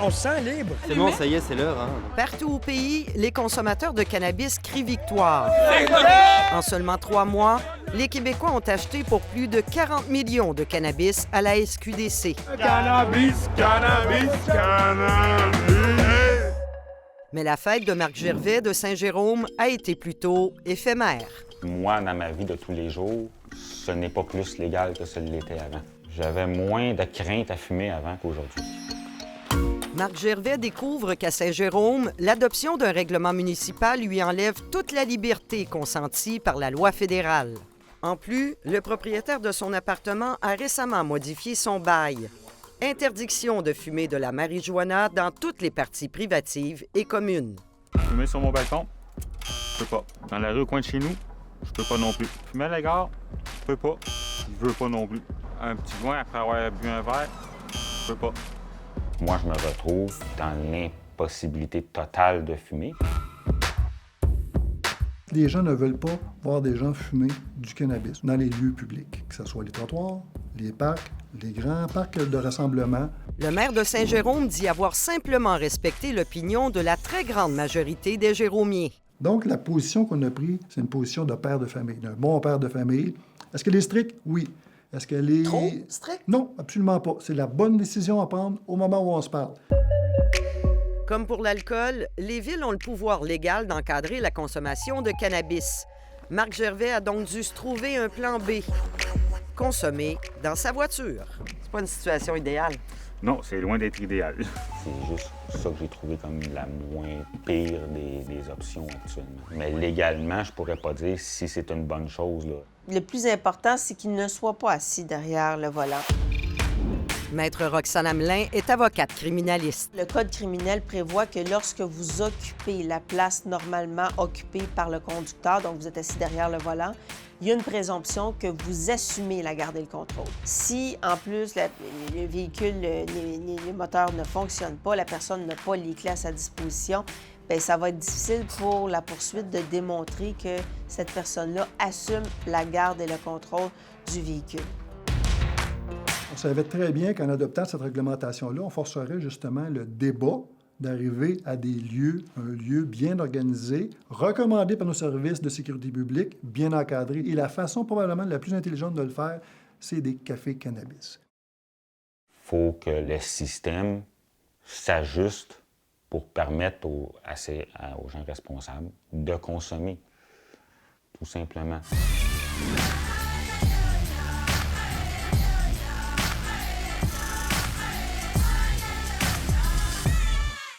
on se sent libre. C'est bon, ça y est, c'est l'heure. Hein. Partout au pays, les consommateurs de cannabis crient victoire. En seulement 3 mois, les Québécois ont acheté pour plus de 40 millions de cannabis à la SQDC. Cannabis, cannabis, cannabis. Mais la fête de Marc Gervais de Saint-Jérôme a été plutôt éphémère. Moi, dans ma vie de tous les jours, ce n'est pas plus légal que ce l'était avant. J'avais moins de crainte à fumer avant qu'aujourd'hui. Marc Gervais découvre qu'à Saint-Jérôme, l'adoption d'un règlement municipal lui enlève toute la liberté consentie par la loi fédérale. En plus, le propriétaire de son appartement a récemment modifié son bail. Interdiction de fumer de la marijuana dans toutes les parties privatives et communes. Fumer sur mon balcon, je peux pas. Dans la rue au coin de chez nous, je peux pas non plus. Fumer à la gare, je peux pas. Je veux pas non plus. Un petit joint après avoir bu un verre, je peux pas. Moi, je me retrouve dans l'impossibilité totale de fumer. Les gens ne veulent pas voir des gens fumer du cannabis dans les lieux publics, que ce soit les trottoirs, les parcs, les grands parcs de rassemblement. Le maire de Saint-Jérôme dit avoir simplement respecté l'opinion de la très grande majorité des Jéromiens. Donc, la position qu'on a prise, c'est une position de père de famille, d'un bon père de famille. Est-ce qu'elle est stricte? Oui. Est-ce qu'elle est... Trop strict? Non, absolument pas. C'est la bonne décision à prendre au moment où on se parle. Comme pour l'alcool, les villes ont le pouvoir légal d'encadrer la consommation de cannabis. Marc Gervais a donc dû se trouver un plan B. Consommer dans sa voiture. C'est pas une situation idéale. Non, c'est loin d'être idéal. C'est juste ça que j'ai trouvé comme la moins pire des options actuellement. Mais légalement, je pourrais pas dire si c'est une bonne chose, là. Le plus important, c'est qu'il ne soit pas assis derrière le volant. Maître Roxane Hamelin est avocate criminaliste. Le Code criminel prévoit que lorsque vous occupez la place normalement occupée par le conducteur, donc vous êtes assis derrière le volant, il y a une présomption que vous assumez la garde et le contrôle. Si, en plus, le véhicule, les moteurs ne fonctionnent pas, la personne n'a pas les clés à sa disposition, bien, ça va être difficile pour la poursuite de démontrer que cette personne-là assume la garde et le contrôle du véhicule. On savait très bien qu'en adoptant cette réglementation-là, on forcerait justement le débat d'arriver à des lieux, un lieu bien organisé, recommandé par nos services de sécurité publique, bien encadré. Et la façon probablement la plus intelligente de le faire, c'est des cafés cannabis. Il faut que le système s'ajuste pour permettre aux gens responsables de consommer, tout simplement.